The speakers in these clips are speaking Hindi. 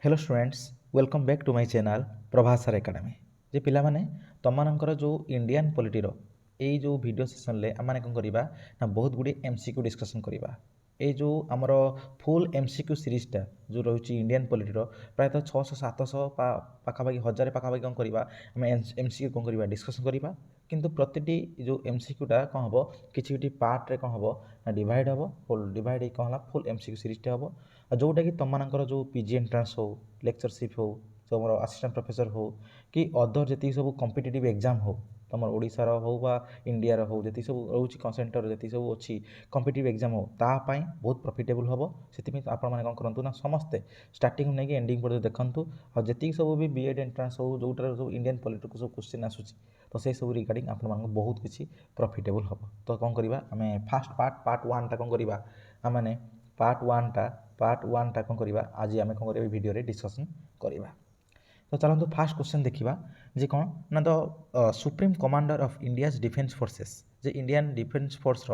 Hello students welcome back to my channel प्रभासर एकेडमी जे पिला माने तमनकर जो इंडियन पॉलिटीर यही जो वीडियो सेशन ले आम कौन करवा ना बहुत गुड़ी एमसीक्यू डिस्कशन करवा ये जो आमर फुल एमसीक्यू सीरीजटा जो रही इंडियन पॉलिटीर प्रायतः 600-700 पाखापाखि 1000 पाखापाखि कौन करवा आम एमसीक्यू कौन करवा डिस्कसन करवा किंतु प्रति जो एमसीक्यूटा कौन हम कि पार्ट्रे कौन हम ना डिवाइड हम फुल डिवाइड कौन है फुल एमसीक्यू सीरीजटा हम जोटा कि तुम जो पीजी एंट्रांस हो लेक्चरशिप हो तुम असिस्टेंट प्रोफेसर हो कि अदर जी सब कॉम्पिटिटिव एग्जाम हो तुम ओडिशार हो बा इंडियार हो जी सब रोच सेंटर जी सब अच्छी कॉम्पिटिटिव एग्जाम हो तापाई बहुत प्रॉफिटेबल हम से आप कौन करूँ ना समस्ते स्टार्टिंग नहीं एंडिंग पर्यटन देखूँ और जी सब भी बीएड एंट्रांस हो जोटार सब इंडियन पॉलिटिक्स सब क्वेश्चन आसूँ तो से सब रिगार्डिंग आप बहुत किसी प्रॉफिटेबल हम तो कौन करवा आम फास्ट पार्ट वन टा कौन करवा आम पार्ट वन टा कौन करवा आज आम कौन कर भिडियो डिस्कसन करवा तो चलते फास्ट क्वेश्चन देखा जे कौन ना the supreme commander of India's defence forces J Indian defence force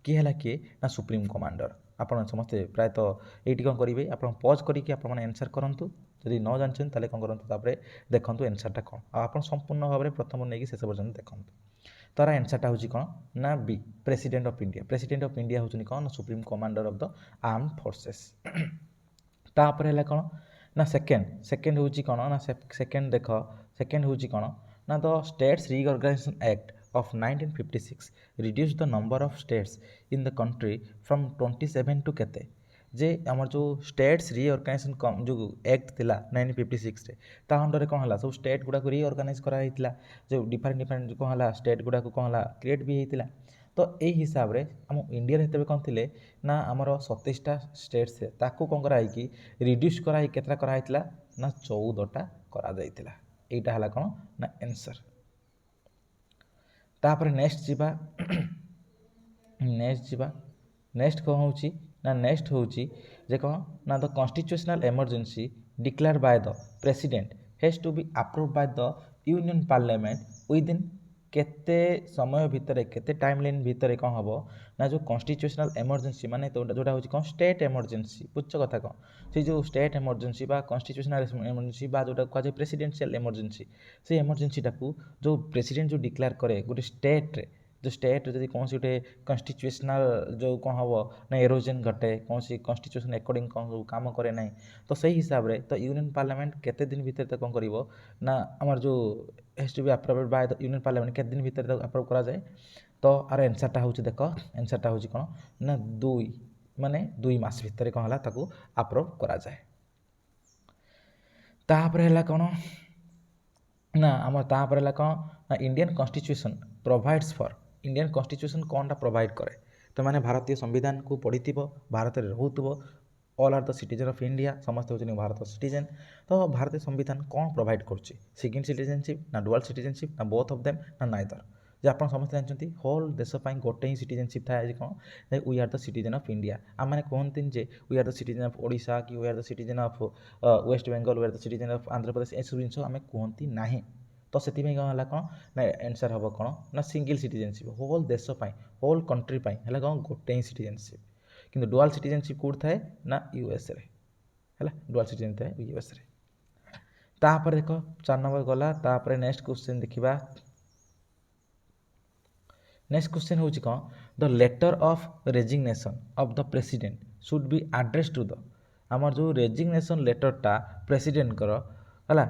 किए है किए ना सुप्रीम कमांडर आप समस्ते प्रायतः ये कौन करेंगे आप पज करके आंसर करूँ जदि न जानते ताले कौन करूँ देखो एनसरटा कौन आप संपूर्ण भाव में प्रथम नहीं शेष पर्यटन देखूँ तार एनसरटा हूँ कौन ना बी प्रेसिडेंट ऑफ इंडिया हूँ कौन ना supreme commander of the arm forces तापर है कौन ना सेकेंड हूँ कौन ना सेकेंड देख सेकेंड हूँ कौन ना the states reorganisation act of 1956 reduced the number of states in the country from 27 to केते जे आमर जो स्टेट्स रिऑर्गेनाइजेशन जो एक्ट थिला 1956 रे ता अंडर कौन है सब स्टेट गुड़ा को रिऑर्गेनाइज करा हितला जो डिफरेंट जो कौन है स्टेट गुड़ा को कौन है क्रिएट भी होता तो यही हिसाब से आम इंडिया हेतु कौन थे ना आमर 27टा स्टेट्स ताकू कौन कराई रिड्यूस कराई केतरा कराइला ना 14टा करा जाइतिला एटा हला कौन ना आंसर तापर नेक्स्ट जीवा नेक्स्ट कौन हो ना नेक्स्ट हूँ जे कौन ना the constitutional emergency declared by the president has to be approve by the union parliament within केते समय भितर केते टाइम लाइन भितर कौन हम ना जो कॉन्स्टिट्यूशनल इमरजेंसी माने तो जोटा हूँ कौन स्टेट इमरजेंसी बुझ कथा कौन से जो स्टेट इमरजेंसी बा कॉन्स्टिट्यूशनल इमरजेंसी बा जोटा कह प्रेसिडेंशियल इमरजेंसी से इमरजेंसीटा को जो प्रेसिडेंट जो डिक्लेयर करे गोटे स्टेट रे जो स्टेट जब कौन गोटे कन्स्टिट्यूशनल जो कौन हम ना एरोजन घटे कौन कन्स्टिट्यूशन अकॉर्डिंग कौन सब कम करे ना तो सही हिसाब से तो यूनियन पार्लियामेंट केते दिन भितर तो कौन कर ना आमर जो has to be approved by the union parliament केते दिन भितर अप्रूव करा जाए तो आर एनसरटा हूँ देख एनसरटा हूँ कौन ना 2 मास भितर कौन है ताकू अप्रूव करा जाए तापर है कौन ना आम तापर है कौन ना Indian constitution provides for Indian constitution कौन टा प्रोवाइड करे तो मैंने भारतीय संविधान को पढ़ी भारत में रोथब all are the citizen of India समस्त होती भारत सिटीजन तो भारतीय संविधान कौन प्रोवाइड कर सिंगल सिटीजनशिप ना डुअल सिटीजनशिप ना बोथ ऑफ देम ना नाइदर जे आप समस्त जानते होल देश गोटे ही सिटीजनशिप थाए कौन we are the citizen of India आम मैंने कहते जे we are the citizen of Odisha कि we are the citizen of West Bengal we are the citizen of Andhra Pradesh ये सब जिन आम कहती ना तो से कौन है कौन ना आंसर हम कौन ना सिंगल सिटीजनशिप होल देश होल कंट्री है कौन गोटे ही सिटीजनशिप किंतु डुअल सिटीजनशिप कौट थाए ना यूएस रे है डुअल सिटीजन थाए यूएस रे तापर देख 4 नंबर गला तापर नेक्स्ट क्वेश्चन देखा नेक्स्ट क्वेश्चन हूँ कौन the letter of resignation of the president should be address to the आमर जो रेजिग्नेशन लेटरटा प्रेसिडेंट कर है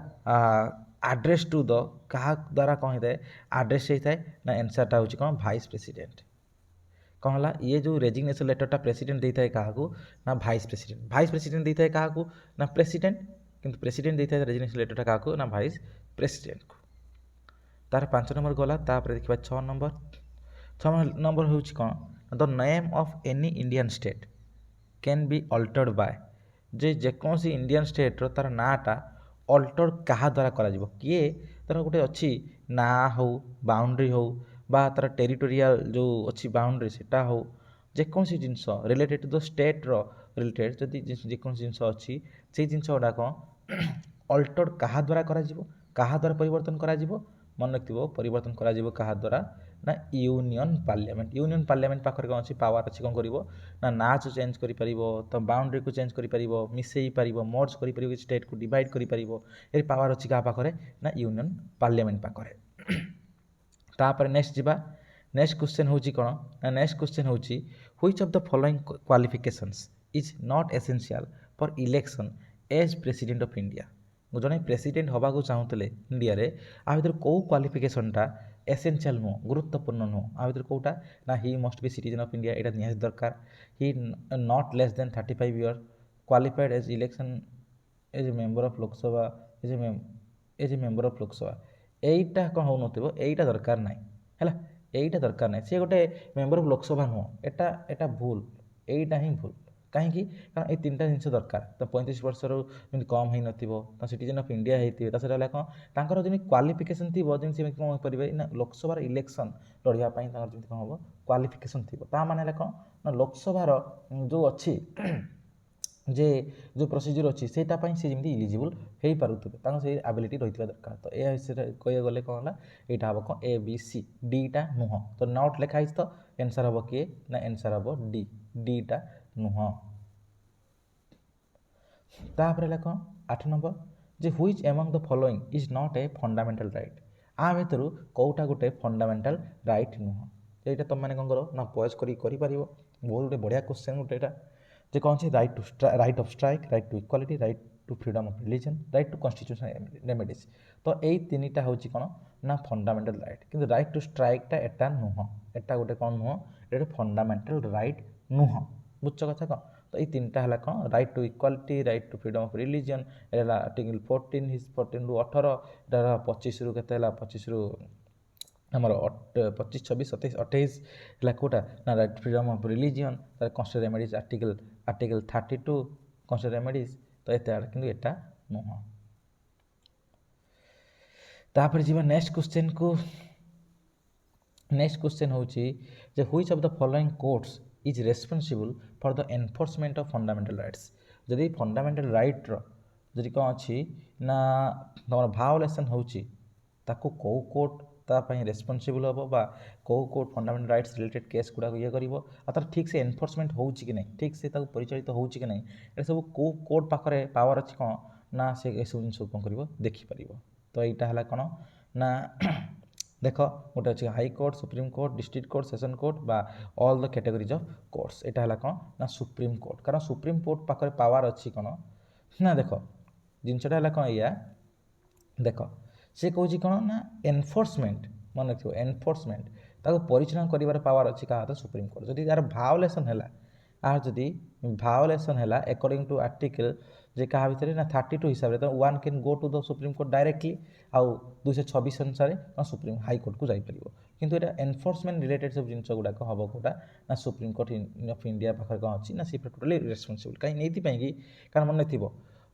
एड्रेस टू द क्या द्वारा कौन होता है एड्रेस होता है ना आंसरटा हूँ कौन वाइस प्रेसिडेंट कौन है ये जो रेजिग्नेशन लेटरटा प्रेसिडेंट देता है क्या ना वाइस प्रेसिडेंट देता है क्या ना प्रेसिडेंट किंतु प्रेसिडेंट देता है रेजिग्नेशन लेटरटा क्या ना वाइस प्रेसिडेंट को तार 5 नंबर गला देखा 6 नंबर हूँ कौन the name of any Indian state can be altered by जे जेकोसी इंडियन स्टेट तार नाटा अल्टर क्या द्वारा करा किए तार गोटे अच्छी ना हो बाउंड्री हो बा तार टेरिटोरियल जो अच्छी बाउंड्री सेटा हो जेकोसी जिनस related to the state related जदि जेकोसी जिनस अच्छी से जिनस गुड़ाक अल्टर क्या द्वारा करा क्या द्वारा परिवर्तन करा मन रखिथो परिवर्तन करा क्या द्वारा ନା ୟୁନିୟନ ପାର୍ଲିଆମେଣ୍ଟ ପାଖରେ କ'ଣ ଅଛି ପାୱାର ଅଛି କ'ଣ କରିବ ନା ନାଁକୁ ଚେଞ୍ଜ କରିପାରିବ ତ ବାଉଣ୍ଡ୍ରିକୁ ଚେଞ୍ଜ କରିପାରିବ ମିଶେଇ ପାରିବ ମର୍ଜ କରିପାରିବ ଷ୍ଟେଟ୍କୁ ଡିଭାଇଡ଼ କରିପାରିବ ଏ ପାୱାର ଅଛି କାହା ପାଖରେ ନା ୟୁନିୟନ ପାର୍ଲିଆମେଣ୍ଟ ପାଖରେ। ତାପରେ ନେକ୍ସଟ ଯିବା ନେକ୍ସଟ କ୍ୱେଶ୍ଚନ୍ ହେଉଛି କ'ଣ ନା ନେକ୍ସଟ କ୍ୱେଶ୍ଚନ୍ ହେଉଛି which of the following qualifications is not essential for election as president of India. ଜଣେ ପ୍ରେସିଡେଣ୍ଟ ହେବାକୁ ଚାହୁଁଥିଲେ ଇଣ୍ଡିଆରେ ଆ ଭିତରେ କେଉଁ କ୍ୱାଲିଫିକେସନ୍ଟା ଏସେନ୍ସିଆଲ୍ ନୁହଁ ଗୁରୁତ୍ୱପୂର୍ଣ୍ଣ ନୁହଁ ଆ ଭିତରେ କେଉଁଟା ନା he must be citizen of India ଏଇଟା ନିହାତି ଦରକାର। He not less than 35 year qualified as election as a member of Lok Sabha as a member of Lok Sabha ଏଇଟା କ'ଣ ହେଉନଥିବ ଏଇଟା ଦରକାର ନାହିଁ ହେଲା ଏଇଟା ଦରକାର ନାହିଁ ସିଏ ଗୋଟେ ମେମ୍ବର ଅଫ୍ ଲୋକସଭା ନୁହଁ ଏଟା ଭୁଲ ଏଇଟା ହିଁ ଭୁଲ କାହିଁକି କାରଣ ଏଇ ତିନିଟା ଜିନିଷ ଦରକାର ତ 35 ବର୍ଷରୁ ଯେମିତି କମ୍ ହେଇନଥିବ ତ ସିଟିଜେନ୍ ଅଫ୍ ଇଣ୍ଡିଆ ହେଇଥିବେ ତା ସେଟା ହେଲା କ'ଣ ତାଙ୍କର ଯେମିତି କ୍ୱାଲିଫିକେସନ୍ ଥିବ ଯେମିତି ସେମିତି କ'ଣ କରିପାରିବେ ନା ଲୋକସଭାର ଇଲେକ୍ସନ୍ ଲଢ଼ିବା ପାଇଁ ତାଙ୍କର ଯେମିତି କ'ଣ ହେବ କ୍ୱାଲିଫିକେସନ୍ ଥିବ ତା ମାନେ ହେଲା କ'ଣ ନା ଲୋକସଭାର ଯେଉଁ ଅଛି ଯେ ଯେଉଁ ପ୍ରୋସିଜ୍ୟୁର ଅଛି ସେଇଟା ପାଇଁ ସେ ଯେମିତି ଇଲିଜିବୁଲ୍ ହେଇପାରୁଥିବେ ତାଙ୍କ ସେଇ ଆବିଲିଟି ରହିଥିବା ଦରକାର ତ ଏହା ସେଟା କହିବାକୁ ଗଲେ କ'ଣ ହେଲା ଏଇଟା ହେବ କ'ଣ ABC ଡିଟା ନୁହଁ ତ ନଟ୍ ଲେଖା ହେଇଛି ତ ଆନ୍ସର୍ ହେବ କିଏ ନା ଆନ୍ସର୍ ହେବ ଡିଟା ନୁହଁ। ତାପରେ ହେଲା କ'ଣ 8 ନମ୍ବର ଯେ which among the following is not a fundamental right ଆ ଭିତରୁ କେଉଁଟା ଗୋଟେ ଫଣ୍ଡାମେଣ୍ଟାଲ ରାଇଟ୍ ନୁହଁ ଏଇଟା ତୁମମାନେ କ'ଣ କର ନା ପଏସ୍ କରି କରିପାରିବ ବହୁତ ଗୋଟେ ବଢ଼ିଆ କ୍ୱେଶ୍ଚନ୍ ଗୋଟେ ଏଇଟା ଯେ କ'ଣ ଅଛି right of strike right to equality right to freedom of religion right to constitutional remedies ତ ଏଇ ତିନିଟା ହେଉଛି କ'ଣ ନା ଫଣ୍ଡାମେଣ୍ଟାଲ ରାଇଟ୍ କିନ୍ତୁ ରାଇଟ୍ ଟୁ ଷ୍ଟ୍ରାଇକ୍ଟା ଏଟା ନୁହଁ ଏଟା ଗୋଟେ କ'ଣ ନୁହଁ ଏଟା ଗୋଟେ ଫଣ୍ଡାମେଣ୍ଟାଲ ରାଇଟ୍ ନୁହଁ ବୁଝଛ କଥା କ'ଣ ତ ଏଇ ତିନିଟା ହେଲା କ'ଣ right to equality right to freedom of religion ଏଟା ହେଲା ଆର୍ଟିକଲ୍ 14 ରୁ 18 ଏଟା ହେଲା 25 ରୁ କେତେ ହେଲା 25 ରୁ ଆମର 25 26 27 28 ହେଲା କେଉଁଟା ନା ରାଇଟ୍ ଫ୍ରିଡମ୍ ଅଫ୍ ରିଲିଜିଅନ୍ ତାର constitutional remedies article 32 constitutional remedies ତ ଏତେ ଆଡ଼େ କିନ୍ତୁ ଏଟା ନୁହଁ। ତାପରେ ଯିବା ନେକ୍ସଟ କ୍ୱେଶ୍ଚନ୍ ହେଉଛି ଯେ which of the following courts is responsible for the enforcement of fundamental rights ଯଦି ଫଣ୍ଡାମେଣ୍ଟାଲ ରାଇଟ୍ର ଯଦି କ'ଣ ଅଛି ନା ତୁମର ଭାଓଲେସନ୍ ହେଉଛି ତାକୁ କେଉଁ କୋର୍ଟ ତା ପାଇଁ ରେସ୍ପନ୍ସିବୁଲ୍ ହେବ ବା କେଉଁ court fundamental rights related case ଗୁଡ଼ାକ ଇଏ କରିବ ଆଉ ତାର ଠିକ୍ ସେ ଏନଫୋର୍ସମେଣ୍ଟ ହେଉଛି କି ନାହିଁ ଠିକ୍ ସେ ତାକୁ ପରିଚାଳିତ ହେଉଛି କି ନାହିଁ ଏଟା ସବୁ କେଉଁ କୋର୍ଟ ପାଖରେ ପାୱାର ଅଛି କ'ଣ ନା ସେ ଏସବୁ ଜିନିଷକୁ କ'ଣ କରିବ ଦେଖିପାରିବ ତ ଏଇଟା ହେଲା କ'ଣ ନା ଦେଖ ଗୋଟେ ଅଛି high court supreme court district court session court ବା all the categories of courts ଏଇଟା ହେଲା କ'ଣ ନା ସୁପ୍ରିମକୋର୍ଟ କାରଣ ସୁପ୍ରିମକୋର୍ଟ ପାଖରେ ପାୱାର ଅଛି କ'ଣ ନା ଦେଖ ଜିନିଷଟା ହେଲା କ'ଣ ଏଇଆ ଦେଖ ସେ କହୁଛି କ'ଣ ନା ଏନଫୋର୍ସମେଣ୍ଟ ମନେ ଥିବ ଏନଫୋର୍ସମେଣ୍ଟ ତାକୁ ପରିଚାଳନା କରିବାର ପାୱାର ଅଛି କାହା ହାତ ସୁପ୍ରିମକୋର୍ଟ ଯଦି ତାର ଭାଓଲେସନ୍ ହେଲା ଆକର୍ଡିଂ ଟୁ ଆର୍ଟିକଲ୍ ଯେ କାହା ଭିତରେ ନା 32 ହିସାବରେ ତ one can go to the supreme court directly ଆଉ 226 ଅନୁସାରେ ସୁପ୍ରିମ ହାଇକୋର୍ଟକୁ ଯାଇପାରିବ କିନ୍ତୁ ଏଇଟା ଏନଫୋର୍ସମେଣ୍ଟ ରିଲେଟେଡ୍ ସବୁ ଜିନିଷ ଗୁଡ଼ାକ ହେବ କେଉଁଟା ନା ସୁପ୍ରିମକୋର୍ଟ ଅଫ୍ ଇଣ୍ଡିଆ ପାଖରେ କ'ଣ ଅଛି ନା ସେ ଟୋଟାଲି ରେସ୍ପନ୍ସିବୁଲ୍ କାହିଁକି ଏଇଥିପାଇଁ କି କାରଣ ମନେ ଥିବ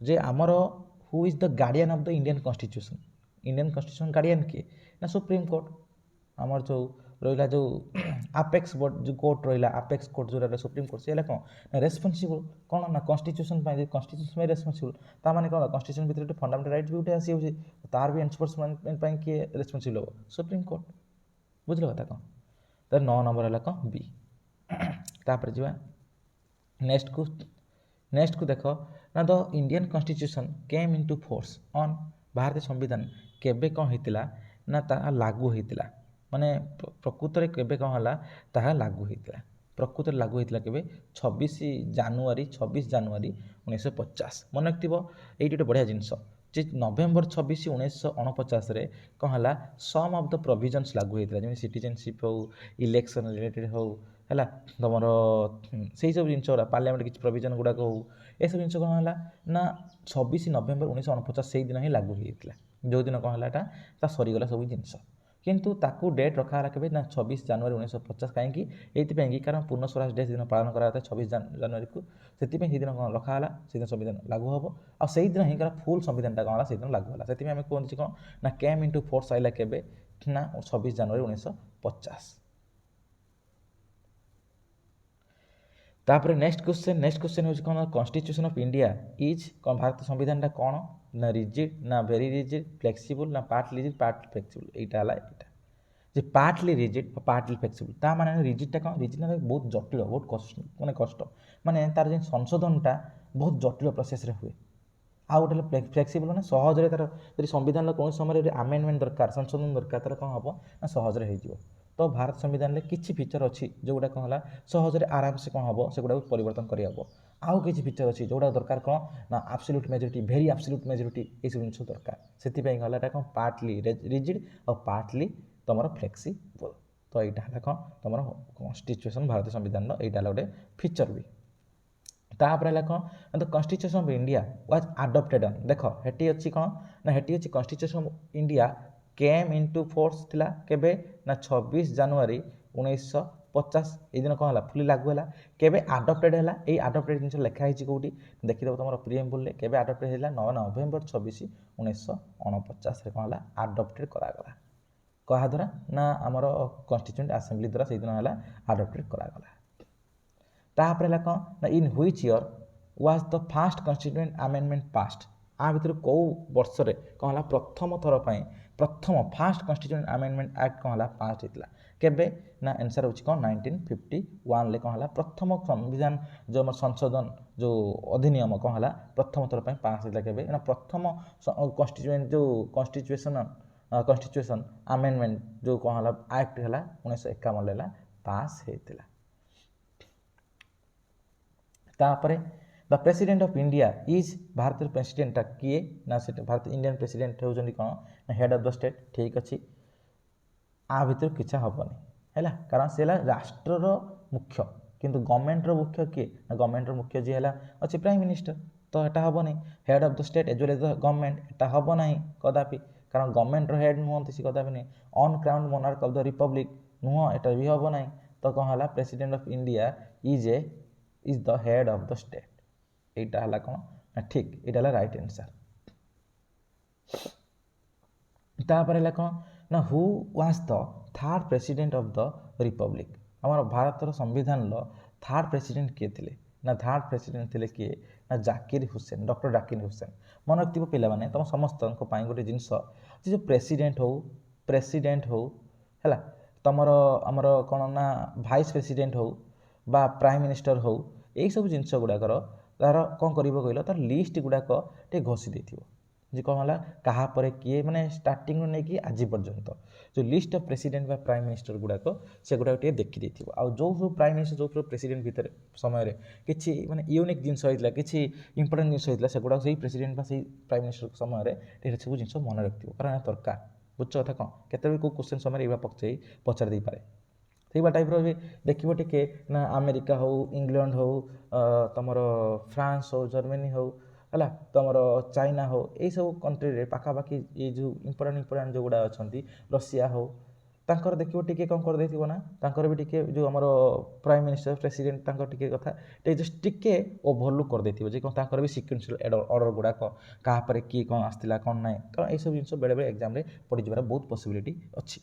ଯେ ଆମର who is the guardian of the Indian constitution guardian କିଏ ନା ସୁପ୍ରିମକୋର୍ଟ ଆମର ଯେଉଁ ରହିଲା ଯେଉଁ ଆପେକ୍ସ ବୋର୍ଡ଼ ଯେଉଁ କୋର୍ଟ ରହିଲା ଆପେକ୍ସ କୋର୍ଟ ଯେଉଁଟା ସୁପ୍ରିମକୋର୍ଟ ସେ ହେଲା କ'ଣ ନା ରେସ୍ପନ୍ସିବୁଲ୍ କ'ଣ ନା କନଷ୍ଟିଟ୍ୟୁସନ୍ ପାଇଁ କନଷ୍ଟିଟ୍ୟୁସନ୍ ପାଇଁ ରେସ୍ପନ୍ସିବୁଲ୍ ତା ମାନେ କ'ଣ କନଷ୍ଟିଟ୍ୟୁସନ୍ ଭିତରେ ଗୋଟେ ଫଣ୍ଡାମେଣ୍ଟାଲ ରାଇଟ୍ ବି ଗୋଟେ ଆସିଯାଉଛି ତାର ବି ଏନଫୋର୍ସମେଣ୍ଟ ପାଇଁ କିଏ ରେସ୍ପନ୍ସିବୁଲ୍ ହେବ ସୁପ୍ରିମକୋର୍ଟ ବୁଝିଲ କଥା କ'ଣ ତ 9 ନମ୍ବର ହେଲା କ'ଣ ବି। ତାପରେ ଯିବା ନେକ୍ସଟକୁ ଦେଖ ନା ଦ ଇଣ୍ଡିଆନ୍ କନଷ୍ଟିଟ୍ୟୁସନ୍ କେମ୍ ଇନ୍ ଟୁ ଫୋର୍ସ ଅନ୍ ଭାରତୀୟ ସମ୍ବିଧାନ କେବେ କ'ଣ ହେଇଥିଲା ନା ତାହା ଲାଗୁ ହେଇଥିଲା ମାନେ ପ୍ରକୃତରେ କେବେ କ'ଣ ହେଲା ତାହା ଲାଗୁ ହେଇଥିଲା ପ୍ରକୃତରେ ଲାଗୁ ହେଇଥିଲା କେବେ 26 ଜାନୁଆରୀ 1950 ମନେ ରଖିଥିବ ଏଇଠି ଗୋଟେ ବଢ଼ିଆ ଜିନିଷ ଯେ ନଭେମ୍ବର 26 1949ରେ କ'ଣ ହେଲା ସମ୍ ଅଫ୍ ଦ ପ୍ରୋଭିଜନ୍ସ ଲାଗୁ ହେଇଥିଲା ଯେମିତି ସିଟିଜେନସିପ୍ ହେଉ ଇଲେକ୍ସନ୍ ରିଲେଟେଡ୍ ହେଉ ହେଲା ତୁମର ସେଇ ସବୁ ଜିନିଷ ଗୁଡ଼ା ପାର୍ଲାମେଣ୍ଟ କିଛି ପ୍ରୋଭିଜନ୍ ଗୁଡ଼ାକ ହେଉ ଏସବୁ ଜିନିଷ କ'ଣ ହେଲା ନା 26 ନଭେମ୍ବର 1949 ସେଇଦିନ ହିଁ ଲାଗୁ ହେଇଯାଇଥିଲା ଯେଉଁଦିନ କ'ଣ ହେଲା ଏଟା ତା ସରିଗଲା ସବୁ ଜିନିଷ କିନ୍ତୁ ତାକୁ ଡେଟ୍ ରଖାହେଲା କେବେ ନା 26 ଜାନୁଆରୀ 1950 କାହିଁକି ଏଇଥିପାଇଁ କି କାରଣ ପୂର୍ଣ୍ଣ ସ୍ୱରାଜ ଡେ ସେଦିନ ପାଳନ କରାଯାଇଥାଏ 26 ଜାନୁଆରୀକୁ ସେଥିପାଇଁ ସେଦିନ କ'ଣ ରଖାହେଲା ସେଦିନ ସମ୍ବିଧାନ ଲାଗୁ ହେବ ଆଉ ସେଇଦିନ ହିଁ କାରଣ ଫୁଲ୍ ସମ୍ବିଧାନଟା କ'ଣ ହେଲା ସେଦିନ ଲାଗୁ ହେଲା ସେଥିପାଇଁ ଆମେ କୁହନ୍ତି କ'ଣ ନା କେମ୍ ଇନ୍ ଟୁ ଫୋର୍ସ ଆଇଲା କେବେ ନା 26 ଜାନୁଆରୀ 1950। ତାପରେ ନେକ୍ସଟ କ୍ୱେଶ୍ଚନ୍ ହେଉଛି କ'ଣ କନଷ୍ଟିଟ୍ୟୁସନ୍ ଅଫ୍ ଇଣ୍ଡିଆ ଇଜ୍ କ'ଣ ଭାରତ ସମ୍ବିଧାନଟା କ'ଣ ନା ରିଜିଡ୍ ନା ଭେରି ରିଜିଡ୍ ଫ୍ଲେକ୍ସିବୁଲ୍ ନା ପାର୍ଟ ରିଜିଡ୍ ପାର୍ଟ ଫ୍ଲେକ୍ସିବୁଲ୍ ଏଇଟା ହେଲା ଏଇଟା ଯେ ପାର୍ଟଲି ରିଜିଡ୍ ପାର୍ଟଲି ଫ୍ଲେକ୍ସିବୁଲ୍ ତା ମାନେ ରିଜିଡ୍ଟା କ'ଣ ରିଜିଡ୍ ବହୁତ ଜଟିଳ ବହୁତ କଷ୍ଟ ମାନେ ତାର ଯେ ସଂଶୋଧନଟା ବହୁତ ଜଟିଳ ପ୍ରୋସେସ୍ରେ ହୁଏ। ଆଉ ଗୋଟେ ହେଲା ଫ୍ଲେକ୍ସିବୁଲ୍ ମାନେ ସହଜରେ ତାର ଯଦି ସମ୍ବିଧାନର କୌଣସି ସମୟରେ ଯଦି ଆମେଣ୍ଡମେଣ୍ଟ ଦରକାର ସଂଶୋଧନ ଦରକାର ତାର କ'ଣ ହେବ ନା ସହଜରେ ହେଇଯିବ। ତ ଭାରତ ସମ୍ବିଧାନରେ କିଛି ଫିଚର୍ ଅଛି ଯେଉଁଗୁଡ଼ା କ'ଣ ହେଲା ସହଜରେ ଆରାମସେ କ'ଣ ହେବ ସେଗୁଡ଼ାକୁ ପରିବର୍ତ୍ତନ କରିହେବ। ଆଉ କିଛି ଫିଚର୍ ଅଛି ଯେଉଁଗୁଡ଼ା ଦରକାର କ'ଣ ନା absolute majority very absolute majority ଏସବୁ ଜିନିଷ ଦରକାର। ସେଥିପାଇଁ ହେଲା ଏଇଟା କ'ଣ ପାର୍ଟଲି ରିଜିଡ୍ ଆଉ ପାର୍ଟଲି ତୁମର ଫ୍ଲେକ୍ସିବୁଲ୍। ତ ଏଇଟା ହେଲା କ'ଣ ତୁମର କନଷ୍ଟିଚ୍ୟୁସନ୍ ଭାରତୀୟ ସମ୍ବିଧାନର ଏଇଟା ହେଲା ଗୋଟେ ଫିଚର୍ ବି। ତାପରେ ହେଲା କ'ଣ ନା the constitution of India was adopted on ଦେଖ ହେଠି ଅଛି କ'ଣ ନା ହେଠି ଅଛି constitution of India came into force ଥିଲା କେବେ ନା 26 ଜାନୁଆରୀ 1950 ଏଇ ଦିନ କ'ଣ ହେଲା ଫୁଲି ଲାଗୁ ହେଲା। କେବେ ଆଡପ୍ଟେଡ୍ ହେଲା ଏଇ ଆଡପ୍ଟେଡ୍ ଜିନିଷ ଲେଖା ହେଇଛି କେଉଁଠି ଦେଖିଦେବ ତୁମର ପ୍ରିଏମ୍ବୁଲ୍ରେ କେବେ ଆଡପ୍ଟେଡ୍ ହେଲା 9 ନଭେମ୍ବର 26 1949ରେ କ'ଣ ହେଲା ଆଡପ୍ଟେଡ୍ କରାଗଲା। କାହା ଦ୍ୱାରା ନା ଆମର କନଷ୍ଟିଚ୍ୟୁଏଣ୍ଟ ଆସେମ୍ବଲି ଦ୍ୱାରା ସେଇଦିନ ହେଲା ଆଡପ୍ଟେଡ୍ କରାଗଲା। ତାପରେ ହେଲା କ'ଣ ନା in which year was the first constituent amendment passed ଆ ଭିତରୁ କେଉଁ ବର୍ଷରେ କ'ଣ ହେଲା ପ୍ରଥମ ଥର ପାଇଁ ପ୍ରଥମ ଫାଷ୍ଟ କନଷ୍ଟିଚ୍ୟୁଏଣ୍ଟ ଆମେଣ୍ଡମେଣ୍ଟ ଆକ୍ଟ କ'ଣ ହେଲା ପାସ୍ ହେଇଥିଲା କେବେ ନା ଆନ୍ସର୍ ହେଉଛି କ'ଣ 1951ରେ କ'ଣ ହେଲା ପ୍ରଥମ ସମ୍ବିଧାନ ଯେଉଁ ଆମର ସଂଶୋଧନ ଯେଉଁ ଅଧିନିୟମ କ'ଣ ହେଲା ପ୍ରଥମ ଥର ପାଇଁ ପାସ୍ ହେଇଥିଲା କେବେ ନା ପ୍ରଥମ କନଷ୍ଟିଚ୍ୟୁଏଣ୍ଟ ଯେଉଁ କନଷ୍ଟିଚ୍ୟୁସନ୍ ଆମେଣ୍ଡମେଣ୍ଟ ଯେଉଁ କ'ଣ ହେଲା ଆକ୍ଟ ହେଲା 1951ରେ ହେଲା ପାସ୍ ହେଇଥିଲା। ତାପରେ the president of India is ଭାରତର ପ୍ରେସିଡେଣ୍ଟଟା କିଏ ନା ସେଟା ଭାରତ ଇଣ୍ଡିଆନ୍ ପ୍ରେସିଡେଣ୍ଟ ହେଉଛନ୍ତି କ'ଣ ନା ହେଡ୍ ଅଫ୍ ଦ ଷ୍ଟେଟ୍ ଠିକ୍ ଅଛି। ଆ ଭିତରୁ କିଛି ହେବନି ହେଲା କାରଣ ସେ ହେଲା ରାଷ୍ଟ୍ରର ମୁଖ୍ୟ କିନ୍ତୁ ଗଭର୍ଣ୍ଣମେଣ୍ଟର ମୁଖ୍ୟ କିଏ ନା ଗଭର୍ଣ୍ଣମେଣ୍ଟର ମୁଖ୍ୟ ଯିଏ ହେଲା ଅଛି ପ୍ରାଇମ୍ ମିନିଷ୍ଟର। ତ ଏଟା ହେବନି head of the state age well age the government ଏଟା ହେବ ନାହିଁ କଦାପି କାରଣ ଗଭର୍ଣ୍ଣମେଣ୍ଟର ହେଡ୍ ନୁହଁନ୍ତି ସେ କଦାପି ନାହିଁ। On crown monarch of the Republic ନୁହଁ ଏଟା ବି ହେବ ନାହିଁ। ତ କ'ଣ ହେଲା president of India is the head of the state এইটা হল কোন না ঠিক এটা হল রাইট আনসার। তারপরে হল কোন না who was the third president of the republic আমার ভারতর সংবিধানর থার্ড প্রেসিডেন্ট কিଏ ଥିଲେ ନା থার্ড প্রেসিডেন্ট ଥିଲେ କିଏ ନା ଜାକିର ହୁସେନ ଡକ୍ଟର ଜାକିର ହୁସେନ। ମନେ ରଖିଥିବ ପିଲାମାନେ ତୁମ ସମସ୍ତଙ୍କ ପାଇଁ ଗୋଟେ ଜିନିଷ ଯେ ଯେଉଁ ପ୍ରେସିଡେଣ୍ଟ ହଉ ହେଲା ତୁମର ଆମର କ'ଣ ନା ଭାଇସ୍ ପ୍ରେସିଡେଣ୍ଟ ହଉ ବା ପ୍ରାଇମ୍ ମିନିଷ୍ଟର ହଉ ଏଇସବୁ ଜିନିଷ ଗୁଡ଼ାକର ତାର କ'ଣ କରିବ କହିଲ ତାର ଲିଷ୍ଟ ଗୁଡ଼ାକ ଟିକେ ଘୋଷି ଦେଇଥିବ ଯେ କ'ଣ ହେଲା କାହା ପରେ କିଏ ମାନେ ଷ୍ଟାର୍ଟିଂରୁ ନେଇକି ଆଜି ପର୍ଯ୍ୟନ୍ତ ଯେଉଁ ଲିଷ୍ଟ ଅଫ୍ ପ୍ରେସିଡେଣ୍ଟ ବା ପ୍ରାଇମ୍ ମିନିଷ୍ଟର ଗୁଡ଼ାକ ସେଗୁଡ଼ାକ ଟିକେ ଦେଖିଦେଇଥିବ। ଆଉ ଯେଉଁ ସବୁ ପ୍ରାଇମ୍ ମିନିଷ୍ଟର ଯେଉଁ ସବୁ ପ୍ରେସିଡେଣ୍ଟ ଭିତରେ ସମୟରେ କିଛି ମାନେ ୟୁନିକ୍ ଜିନିଷ ହେଇଥିଲା କିଛି ଇମ୍ପୋର୍ଟାଣ୍ଟ ଜିନିଷ ହେଇଥିଲା ସେଗୁଡ଼ାକ ସେଇ ପ୍ରେସିଡେଣ୍ଟ ବା ସେଇ ପ୍ରାଇମ୍ ମିନିଷ୍ଟର ସମୟରେ ଟିକେ ସବୁ ଜିନିଷ ମନେ ରଖିଥିବ କାରଣ ଏହା ଦରକାର। ବୁଝଛ କଥା କ'ଣ କେତେବେଳେ କେଉଁ କ୍ୱେଶ୍ଚନ୍ ସମୟରେ ଏଇଭଳିଆ ପଚାରି ଦେଇପାରେ। ସେଇଭଳିଆ ଟାଇପ୍ର ବି ଦେଖିବ ଟିକେ ନା ଆମେରିକା ହେଉ ଇଂଲଣ୍ଡ ହେଉ ତୁମର ଫ୍ରାନ୍ସ ହେଉ ଜର୍ମାନୀ ହେଉ ହେଲା ତୁମର ଚାଇନା ହେଉ ଏଇସବୁ କଣ୍ଟ୍ରିରେ ପାଖାପାଖି ଏଇ ଯେଉଁ ଇମ୍ପୋର୍ଟାଣ୍ଟ ଯେଉଁଗୁଡ଼ା ଅଛନ୍ତି ରଷିଆ ହେଉ ତାଙ୍କର ଦେଖିବ ଟିକେ କ'ଣ କରିଦେଇଥିବ ନା ତାଙ୍କର ବି ଟିକେ ଯେଉଁ ଆମର ପ୍ରାଇମ୍ ମିନିଷ୍ଟର ପ୍ରେସିଡେଣ୍ଟ ତାଙ୍କର ଟିକେ କଥା ଟିକେ ଜଷ୍ଟ ଟିକେ ଓଭରଲୁକ୍ କରିଦେଇଥିବ ଯେ କ'ଣ ତାଙ୍କର ବି ସିକ୍ୱେନ୍ସିଆଲ ଅର୍ଡ଼ର ଗୁଡ଼ାକ କାହା ପରେ କିଏ କ'ଣ ଆସିଥିଲା କ'ଣ ନାହିଁ କାରଣ ଏଇସବୁ ଜିନିଷ ବେଳେବେଳେ ଏକ୍ଜାମ୍ରେ ପଡ଼ିଯିବାର ବହୁତ ପସିବିଲିଟି ଅଛି।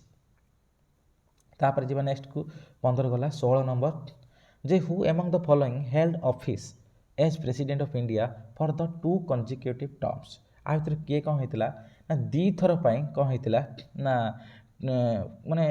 ତାପରେ ଯିବା ନେକ୍ସଟକୁ 15 ଗଲା 16 ନମ୍ବର ଯେ who among the following held office as president of India for the 2 consecutive terms ଆ ଭିତରେ କିଏ କ'ଣ ହେଇଥିଲା ନା ଦୁଇଥର ପାଇଁ କ'ଣ ହେଇଥିଲା ନା ମାନେ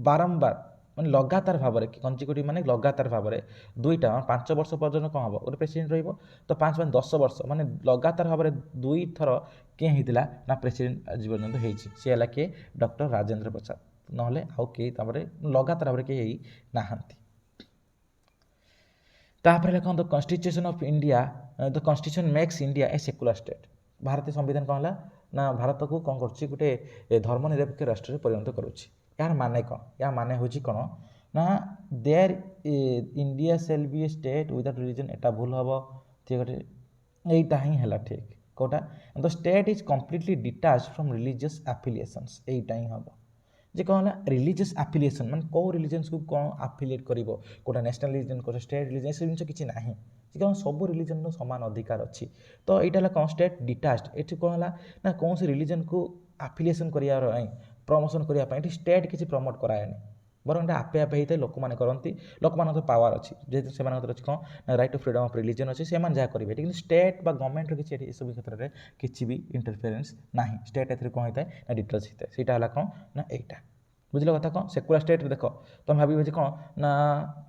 ବାରମ୍ବାର ମାନେ ଲଗାତାର ଭାବରେ କନଜିକ୍ୟୁଟିଭ୍ ମାନେ ଲଗାତାର ଭାବରେ ଦୁଇଟା 5 ବର୍ଷ ପର୍ଯ୍ୟନ୍ତ କ'ଣ ହେବ ଗୋଟେ ପ୍ରେସିଡେଣ୍ଟ ରହିବ ତ 5 ମାନେ 10 ବର୍ଷ ମାନେ ଲଗାତାର ଭାବରେ ଦୁଇଥର କିଏ ହେଇଥିଲା ନା ପ୍ରେସିଡେଣ୍ଟ ଆଜି ପର୍ଯ୍ୟନ୍ତ ହେଇଛି ସେ ହେଲା କିଏ ଡକ୍ଟର ରାଜେନ୍ଦ୍ର ପ୍ରସାଦ ନହେଲେ ଆଉ କେହି ତାପରେ ଲଗାତାର ଭାବରେ କେହି ହେଇ ନାହାନ୍ତି। ତାପରେ ହେଲା କ'ଣ the constitution of India the constitution makes India a secular state ଭାରତୀୟ ସମ୍ବିଧାନ କ'ଣ ହେଲା ନା ଭାରତକୁ କ'ଣ କରୁଛି ଗୋଟେ ଧର୍ମନିରପେକ୍ଷ ରାଷ୍ଟ୍ରରେ ପରିଣତ କରୁଛି। ଏହାର ମାନେ କ'ଣ ଏହା ମାନେ ହେଉଛି କ'ଣ ନା there India shall be a state without religion ଏଟା ଭୁଲ ହେବ ଠିକ୍ ଅଛି এইটা ହିଁ ହେଲା ଠିକ୍ କେଉଁଟା the state is completely detach from religious affiliations এইটা ହିଁ ହେବ ଯେ କ'ଣ ହେଲା ରିଲିଜିୟସ୍ ଆଫିଲିଏସନ୍ ମାନେ କେଉଁ ରିଲିଜନ୍ସକୁ କ'ଣ ଆଫିଲିଏଟ୍ କରିବ କେଉଁଟା ନ୍ୟାସନାଲ୍ ରିଲିଜନ୍ କେଉଁଟା ଷ୍ଟେଟ୍ ରିଲିଜନ୍ ଏସବୁ ଜିନିଷ କିଛି ନାହିଁ ଯେ କ'ଣ ସବୁ ରିଲିଜନ୍ର ସମାନ ଅଧିକାର ଅଛି। ତ ଏଇଟା ହେଲା କ'ଣ ଷ୍ଟେଟ୍ ଡିଟାଚ୍ଡ ଏଠି କ'ଣ ହେଲା ନା କୌଣସି ରିଲିଜନ୍କୁ ଆଫିଲିଏସନ୍ କରିବାର ପାଇଁ ପ୍ରମୋସନ୍ କରିବା ପାଇଁ ଏଠି ଷ୍ଟେଟ୍ କିଛି ପ୍ରମୋଟ୍ କରାଏନି ବରଂ ଏଇଟା ଆପେ ଆପେ ହେଇଥାଏ ଲୋକମାନେ କରନ୍ତି ଲୋକମାନଙ୍କର ପାୱାର ଅଛି ଯେହେତୁ ସେମାନଙ୍କର ଅଛି କ'ଣ ନା right of freedom of religion ଅଛି ସେମାନେ ଯାହା କରିବେ କିନ୍ତୁ ଷ୍ଟେଟ୍ ବା ଗଭର୍ଣ୍ଣମେଣ୍ଟର କିଛି ଏଠି ଏସବୁ କ୍ଷେତ୍ରରେ କିଛି ବି ଇଣ୍ଟରଫିୟରେନ୍ସ ନାହିଁ ଷ୍ଟେଟ୍ ଏଥିରେ କ'ଣ ହେଇଥାଏ ନା ଡିଟେଲ୍ସ ହେଇଥାଏ ସେଇଟା ହେଲା କ'ଣ ନା ଏଇଟା बुझल कथा कौन सेकुलर स्टेट देख तुम भाव कौन ना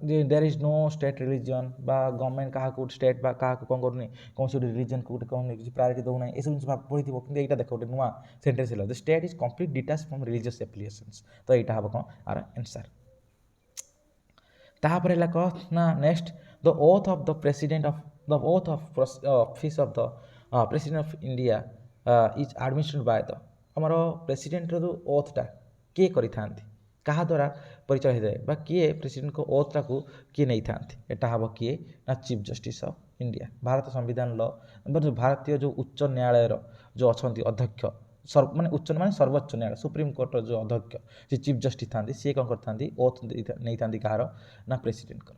जे there is no state religion बा गवर्नमेंट क्या स्टेट बा क्या कौन करूनी कौन से रिलीजन को कौन प्रायोरिटी दौना ये सब जिन पढ़ी कि यहाँ देख गोटे नुआ सेन्टेन्स है the state is complete detach from religious affiliations तो यहाँ हम कौन आर आंसर तापर है कह ना next the oath of the president of the oath of office of the president of India is administrated by the आमर प्रेसिडेंट जो ओथटा किए करें क्या द्वारा परिचय होता है किए प्रेसिडेंट को ओथटा को किए नहीं था यहाँ हम किए ना chief justice of India Bharat संविधान लॉ जो भारतीय जो उच्च न्यायालय जो अच्छा अध्यक्ष माने उच्च माने सर्वोच्च न्यायालय सुप्रीम कोर्ट जो अध्यक्ष जी चीफ जस्टिस था सी कौन करते ओथ नहीं था कहार ना प्रेसिडेंट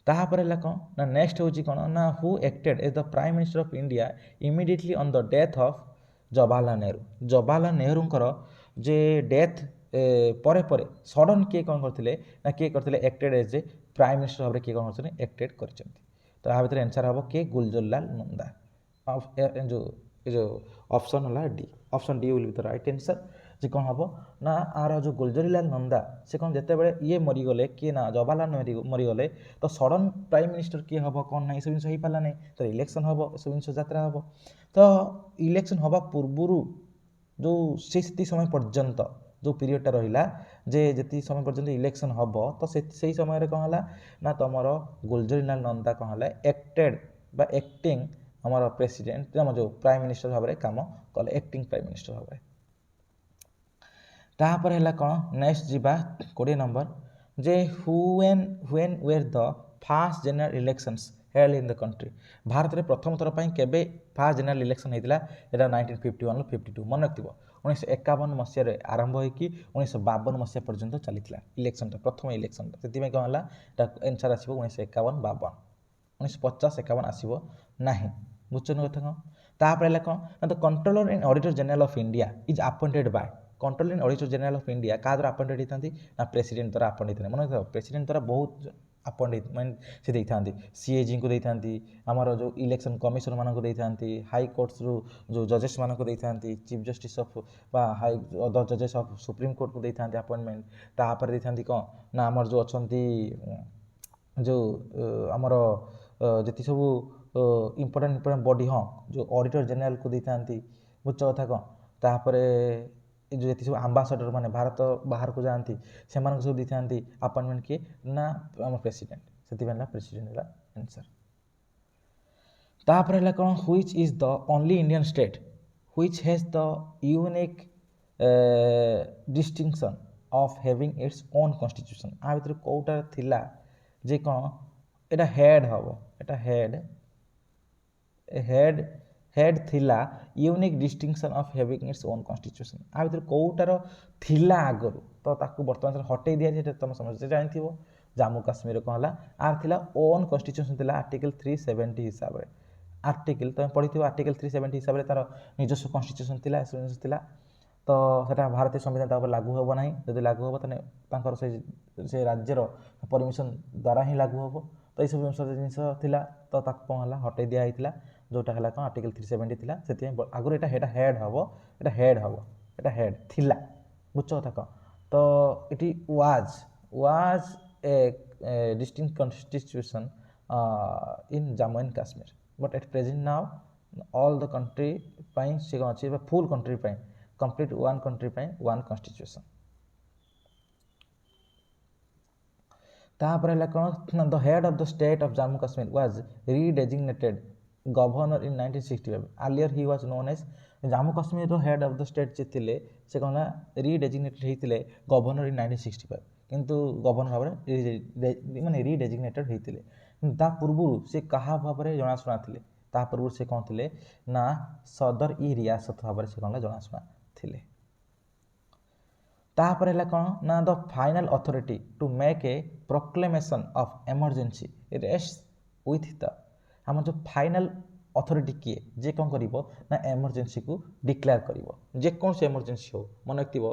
तापर है कौन ना नेक्स्ट हूँ कौन ना who acted as the prime minister of India immediately on the death of Jawaharlal Nehru Jawaharlal Nehru जे डेथ परे परे सडन किए कौन करते ना किए करते acted as a prime minister भाव किए कौन कर एक्टेड कर तो यहाँ भर आंसर हम किए गुलजरलाल नंदा जो ऑप्शन है D option D will be the right answer जे कौन हम ना आर जो गुलजरीलाल नंदा से कौन जिते बड़े ये मरीगले किए ना जवाहरलाल नेहरू मरीगले तो सडन प्राइम मिनिस्टर किए हम कौन ना सब जिन हो पारा नहीं तो इलेक्शन हम सब जिन यात्रा हम तो इलेक्शन हवा पूर्वर जो से समय पर्यंत जो पीरियडटा रहा जे जी समय पर्यंत इलेक्शन हम तो से समय कौन है ना तुम गुलजरीलाल नंदा कौन है एक्टेड बा एक्टिंग आमर प्रेसिडेंट आम जो प्राइम मिनिस्टर भाव में कम कले एक्टिंग प्राइम मिनिस्टर भाव में तापर है कौन नेक्स्ट जीवा 20 नंबर जे when were the first general elections held in the country Bharat में प्रथम थर पर केबे फास्ट जनरल इलेक्शन होता है 1951 52 मन रखिए 1951 मसीह आरंभ होगी 1952 मसीहा पर्यंत चली इलेक्शनटा प्रथम इलेक्शनटा से कौन है आंसर आसो 1951 52 1950 51 आसो ना बुझुन कथा कौन तापर कौन the controller and auditor general of India is appointed by controller and auditor general of India क्या द्वारा अपॉइंटेड होती ना प्रेसिडेंट द्वारा अपॉइंट होता है मन प्रेसिडेंट द्वारा बहुत अपॉइंट माने से देते सीएजी को देते आमर जो इलेक्शन कमिशन मानक देते हाई कोर्ट्स जो जजेस मानक देते chief justice of high other जजेस ऑफ सुप्रीम कोर्ट को देते अपॉइंटमेंट तापर देते कौन ना आमर जो अच्छा जो आमर जी सब इम्पोर्टाट बॉडी हाँ जो ऑडिटर जनरल को देते बुझ कथा कौन तापर जो ये सब आम्बासाडर माने भारत बाहर को जाती से सब देते अपॉइंटमेंट किए ना आम प्रेसिडेंट से प्रेसिडेंट आंसर तापर है कौन which is the only Indian state which has the unique distinction of having its own constitution आ भर कौटा थिला जे कौन एटा हेड हम एटा हेड हेड थिला unique distinction of having its own constitution आ भर कौटार थिला आगरू तो ताकू बर्तमान हटई दिया जाए तुम समझते जानथि जम्मू काश्मीर कौन है आर थिला ओन कॉन्स्टिट्यूशन थिला आर्टिकल 370 हिसाब से आर्टिकल तुम पढ़ी आर्टिकल 370 हिसाब से तार निजस्व कॉन्स्टिट्यूशन थिला थिला तो सेटा भारतीय संविधान लागू हम ना जब लागू हम तो से राज्यर परमिशन द्वारा ही लागू हम तो ये सब जिनस थिला तो कौन है हटई दिया जोटा है कौन आर्टिकल 370 थिला से आगुरी एटा हेड हम एटा हेड थिला बुझ कथा कौन तो it was a distinct constitution in Jammu and Kashmir but at present now all the country से कौन अच्छी full country complete one country one constitution तापर है कौन the head of the state of Jammu Kashmir was redesignated governor in 1965 earlier he was known as Jammu Kashmir रो हेड ऑफ द स्टेट जे से कौन रीडेजिग्नेटेड होते गवर्नर इन 1965 किंतु गवर्नर भाव माने रीडेजिग्नेटेड होते पूर्व से क्या भाव में जनाशुना थे पूर्व से कौन थे ना सदर ई रियासत भाव से कौन जनाशुना थे तापर है कौन ना the final authority to make a proclamation of emergency rest with the आम जो फाइनल अथॉरिटी किए जे कौन कर ना इमरजेंसी को डिक्लेयर कर जेकोसी इमरजेंसी हो मन रखिए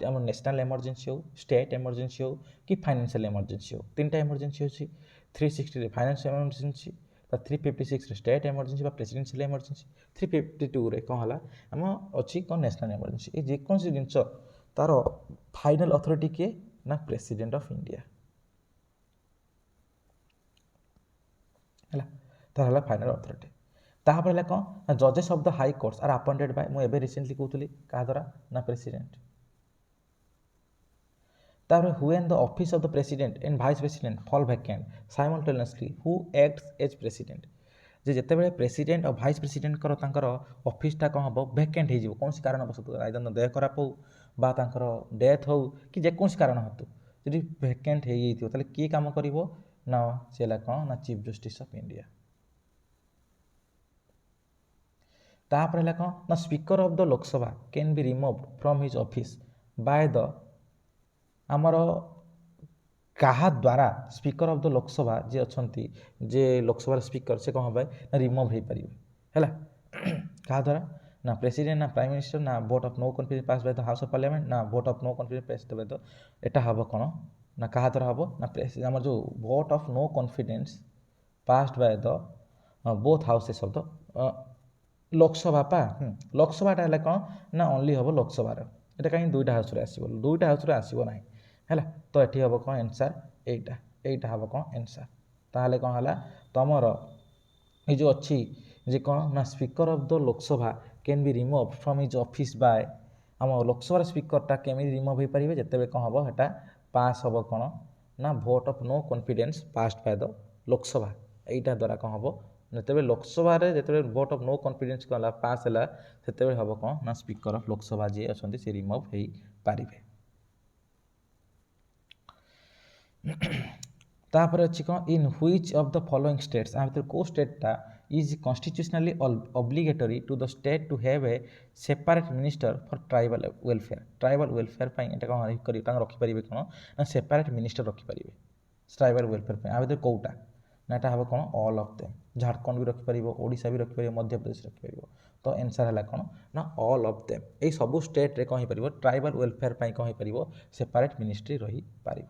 आम नेशनल इमरजेंसी हो स्टेट इमरजेंसी हो कि फाइनेंशियल इमरजेंसी हो 3टा इमरजेंसी अच्छी 360 financial emergency 356 state emergency presidential emergency 352 कौन है आम अच्छी कौन नेशनल इमरजेंसी ये जेकोसी जिनस तार फाइनल अथॉरिटी किए ना प्रेसिडेंट ऑफ इंडिया है तार है फाइनल अथॉरिटी तापर कौन ना जजेस of the high courts are appointed by मुझे रिसेंटली कहूली क्या द्वारा ना प्रेसिडेंट तापर when the office of the president and vice president fall vacant simultaneously who acts as president जे जितेबाला प्रेसिडेंट और भाइस प्रेसिडेंट तांकर ऑफिसटा कौन हम वैकेंट हो कौन कारणवश आइदर देह खराब हो बा तांकर डेथ हो कि जेकोसी कारण हेतु जी वैकेंट हो किए काम कर ना सी कौन ना चीफ जस्टिस ऑफ इंडिया तापर कौन ना speaker of the Lok Sabha can be removed from his office by the आमर क्या द्वारा स्पीकर ऑफ द लोकसभा जी अच्छा जे लोकसभा स्पीकर से कौन हम ना रिमूव हो पारे है क्या द्वारा ना प्रेसिडेंट ना प्राइम मिनिस्टर ना vote of no confidence passed by the house of parliament ना vote of no confidence passed by the एटा हम कौन ना क्या द्वारा हम ना आम जो vote of no confidence passed by the both houses of the Lok Sabha पा लोकसभाटा है कौन ना ओनली हम लोकसभार ये कहीं दुईटा हाउस आसो दुईटा हाउस आसो ना है तो ये हम कौन एनसार यहीटा हम कौन एनसार ताहले कौन है तुमर ये जो अच्छी जे कौन ना speaker of the Lok Sabha can be remove from his office by आम लोकसभा स्पीकरटा केमी रिमूव हो पारे जिते कौन हम हेटा पास हम कौन ना vote of no confidence passed by the Lok Sabha यहीटा द्वारा कौन हम जिते लोकसभा जिते भोट ऑफ नो कॉन्फिडेंस कौन पास है से हम कौन ना स्पीकर ऑफ लोकसभा जी अच्छा सी रिमूव हो पारे तापर अच्छी कौन in which of the following states आ को स्टेटा is constitutionally obligatory to the state to have a separate minister for tribal welfare कौन रखिपारे कौन ना सेपरेट मिनिस्टर रखिपारे ट्राइबल वेलफेयर आ भर कौटा ना यहाँ हम कौन ऑल ऑफ देम झारखंड भी रखिपार ओडिशा भी रखिपार मध्य प्रदेश रखिपार तो आंसर है कौन ना ऑल ऑफ देम यही सब स्टेट रे कौन हो ट्राइबल वेलफेयर कौन हो सेपरेट मिनिस्ट्री रही पार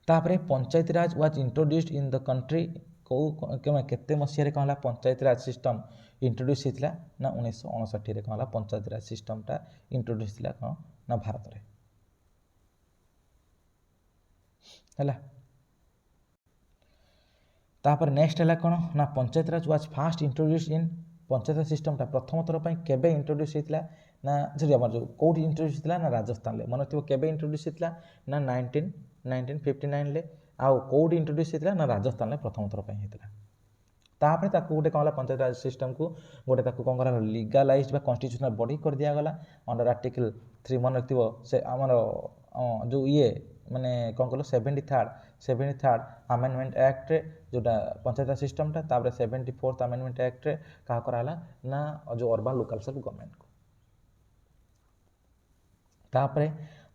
तापर panchayati raj was introduced in the country कौ केते मसीह कौन है पंचायती राज सिस्टम इंट्रोड्यूस होता ना 1959 कौन है पंचायती राज सिस्टमटा इंट्रोड्यूस होता कौन ना भारत में है तापर नेक्स्ट है कौन ना panchayati raj was first introduced in panchayat raj सिस्टमटा प्रथम थर पर केबे इंट्रोड्यूस होता ना सॉरी आम जो कौटी इंट्रोड्यूस होता ना राजस्थान में मन थी केबे इंट्रोड्यूस होता ना 1959 आउ कौटी इंट्रोड्यूस होता ना राजस्थान में प्रथम थर पर होता तापर ताकू गोटे कौन पंचायत राज सिस्टम को गोटे कौन कर लीगलाइज कन्स्टिट्यूशनल बॉडी कर दिगला अंडर आर्टिकल 3 मन रखिए से आमर जो ये माने कौन कह 73rd अमेंडमेंट एक्ट जोटा पंचायत राज सिस्टमटा तापर 74th अमेंडमेंट एक्ट क्या कराला ना जो अर्बन लोकल सेल्फ गवर्नमेंट को तापर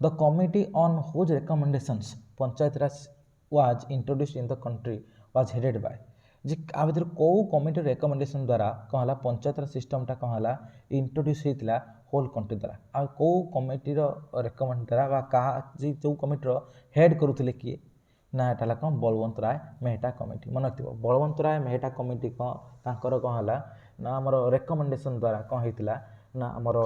the committee on whose recommendations panchayat raj was introduced in the country was headed by जे आ भर कौ कमिटी रिकमेंडेशन द्वारा कौन है पंचायत राज सिस्टमटा कौन है इंट्रोड्यूस होता होल कंट्री द्वारा आ कौ कमिटी रिकमेंड द्वारा जो कमिटी हेड करुले किए ना यहाँ कौन बलवंत राय मेहटा कमिटी मन रखिए बलवंत राय मेहटा कमिटी कौन कौन है ना आमर रिकमेंडेशन द्वारा कौन होता ना आमर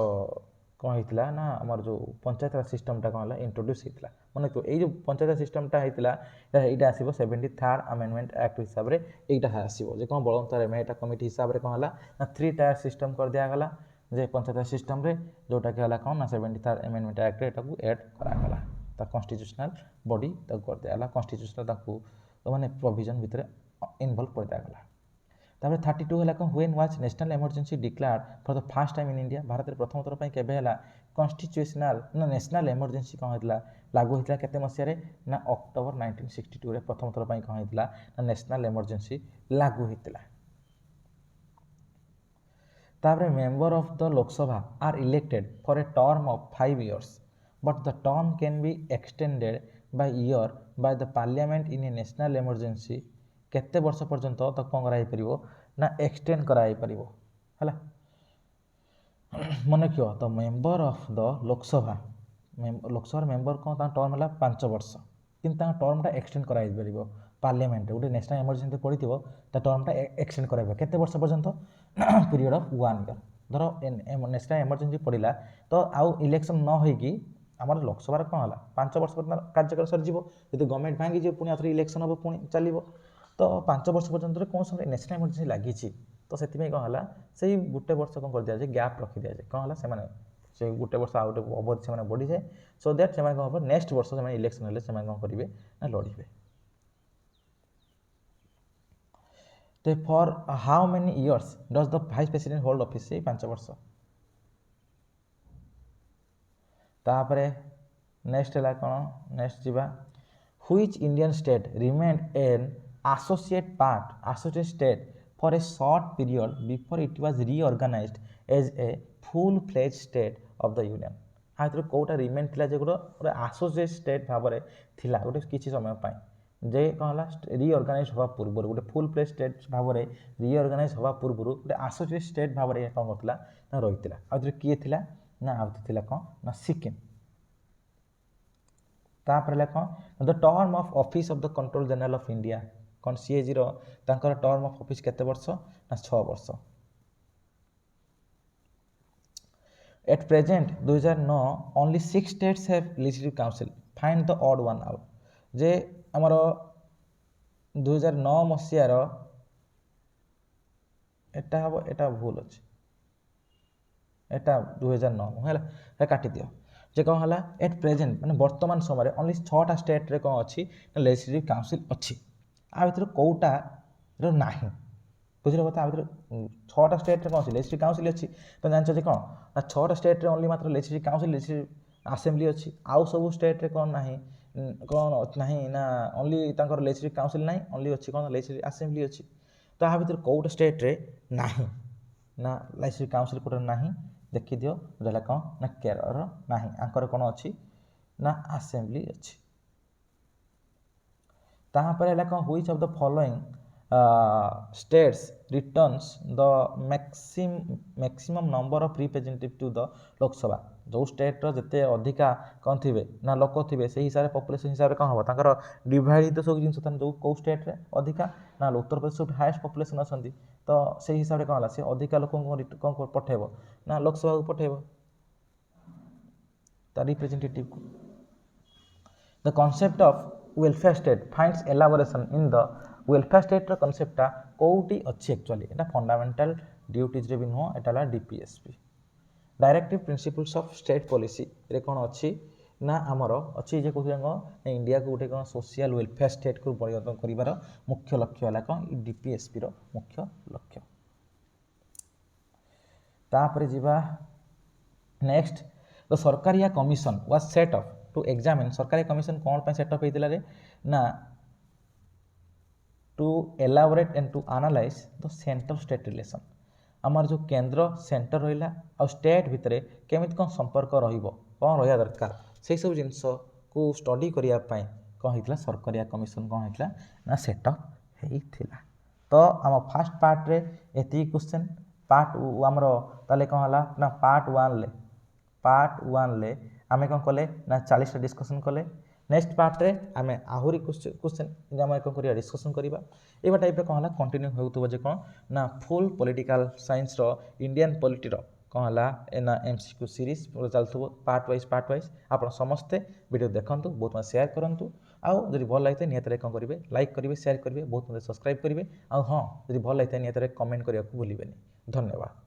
कौन होता ना आमर जो पंचायत राज सिस्टमटा कौन है इंट्रोड्यूस होता मन रखिए ये पंचायत राज सिस्टमटा होता यहाँ आसो 73rd अमेंडमेंट एक्ट हिसाब से यहाँ आसो जो कौन बलवंत राय मेहटा कमिटी हिसाब से कौन है ना 3 टायर सिस्टम कर दिगला जे पंचायत राज सिस्टम रे जोटा कि है कौन ना 73rd अमेंडमेंट एक्ट यहाँ एड करागला कन्स्टिट्यूशनल बॉडी कर दिगला कन्स्टिट्यूशनल माने प्रोविजन भितर इनवल्व कर दिगला तापर 32 है कौन when was national emergency declared for the first time in India Bharat में प्रथम थर पर केबे है कन्स्टिट्यूशनल ना नेशनल इमरजेंसी कौन होता लागू होता केते मसीह ना अक्टोबर 1962 प्रथम थर पर कौन होता ना नेशनल इमरजेंसी लागू होता तापर member of the Lok Sabha are elected for a term of 5 years but the term can be extended by year by the parliament in a national emergency केते वर्ष पर्यंत तो कौन कर ना एक्सटेंड कराई पार है मन रखियो तो member of the Lok Sabha member कौन टर्म है 5 वर्ष किंतु टर्मटा एक्सटेंड कराई पार पार्लियामेंट गोटे नेशनल इमरजेंसी पड़ी टर्मटा एक्सटेंड कराइब केते वर्ष पर्यंत पीरियड ऑफ 1 year धर नेशनल इमरजेंसी पड़ा तो आउ इलेक्शन न होगी आम लोकसभा कौन है 5 वर्ष कार्यकाल सरीज यदि गवर्नमेंट भांगी पुणी आउे इलेक्शन हम पुणी चलो तो 5 वर्ष पर्यंत कौन समय नेशनल इमरजेंसी लगी तो से कौन है से गोटे वर्ष कौन कर दिया गैप रखी दिया जाए कौन है से गोटे वर्ष आउ गोटे अवधि से बढ़ी जाए सो दैट से कौन हम नेक्स्ट वर्ष से इलेक्शन हेल्ले से कौन करेंगे ना लड़े तो for how many years does the vice president hold office से 5 वर्ष तापरे नेक्स्ट है कौन नेक्स्ट जीवा which Indian state remained an associate state for a short period before it was reorganized as a full-fledged state of the union आ कौटा रिमेन थिला जे गोटे एसोसिएट स्टेट भाव में थिला गोटे किसी समय पाई जे कौन है रिअर्गानाइज हवा पूर्व गोटे फुल फ्लेज स्टेट भाव में रिअर्गानाइज हवा पूर्व गोटे एसोसिएट स्टेट भाव में कौन करता ना रही आउे किए थिला ना आउे कौन ना सिक्किम तापर कौन the term of office of the controller general of India कौन सीएजी तांकर टर्म ऑफ ऑफिस केते वर्ष ना 6 वर्ष at present 2009 only 6 states have legislative council find the odd one out जे हमर 2009 मसियार एटा हम एटा भूल अछि एटा 2009 है काटी दियो जे कौन है एट प्रेजेंट माने वर्तमान समय ओनली 6टा स्टेट रे कौन अच्छी लेजिस्लेटिव काउंसिल अच्छी आ भर कौटा ना बुझल कथा आ भर 6टा स्टेट कौन अच्छी लेजिस्लेटिव काउंसिल अच्छी तो जानते कौन ना 6टा स्टेट ओनली मात्र लेजिस्लेटिव काउंसिल लेजिस्लेटिव असेंबली अच्छी आउ सब स्टेट कौन ना कौन ना ओनली लेजिस्लेटिव काउंसिल ना ओनली अच्छी कौन लेजिस्लेटिव असेंबली अच्छी तो आ भर कौटा स्टेट रे ना लेजिस्लेटिव काउंसिल कोटा ना देखी दियो रहा कौन ना केरल ना आंकर कौन अच्छी ना असेंबली अच्छी तापर है कौन which of the following states returns the maximum number of representative to the Lok Sabha जो स्टेट जिते अधिका कौन थे ना लोक थे से हिसाब से पॉपुलेशन हिसाब से कौन हम तांकर डिवाइड सब जिन जो कौ स्टेट रे अधिका ना उत्तर प्रदेश सब हाईएस्ट पॉपुलेशन अच्छा तो से हिसाब से कौन है सी अधिका लोक कौन पठेब ना लोकसभा को पठेब रिप्रेजेंटेटिव को the concept of welfare state finds elaboration in the welfare state रो कॉन्सेप्टटा कोउटी अच्छी एक्चुअली एटा फंडामेंटल ड्यूटीज रे भी नुह एटा DPSP directive principles of state policy रे कौन अच्छी ना आमर अच्छी जे कहते इंडिया को गोटे कौन सोशल वेलफेयर स्टेट को परिवर्तन कर मुख्य लक्ष्य है कौन डीपीएसपी रो मुख्य लक्ष्य तापर जीवा next the Sarkaria commission was set up to examine सरकारी कमिशन कौन पे सेटअप होता रे ना to elaborate and to analyse the central state relation आमर जो केंद्र सेंटर रहा आ स्टेट भितर केमिति कौन संपर्क कौन रहा दरकार से सब जिनस को स्टडी करने कौन होता सरकारिया कमिशन कौन होता ना सेटअप होता तो आम फास्ट पार्ट रे एति क्वेश्चन पार्ट आमर ताले कौन है ना पार्ट वन ले आमे कौन कले ना 40टा डिस्कसन कले नेक्स्ट पार्ट रे आमे आहुरी क्वेश्चन आम कौन कर डिस्कसन करवा ये टाइप कौन है कंटिन्यू हो जे कौन ना फुल पॉलिटिकल साइंस रो इंडियन पॉलिटी रो कौन है ना एमसीक्यू सीरीज चलू पार्ट वाइज आप समस्ते वीडियो देखूँ बहुत मत शेयर करूँ आउ जब भल लगे निहत कौन करेंगे लाइक करेंगे शेयर करेंगे बहुत मत सब्सक्राइब करेंगे हाँ जब भल लगे निहत कमेंट करने को भूलें धन्यवाद।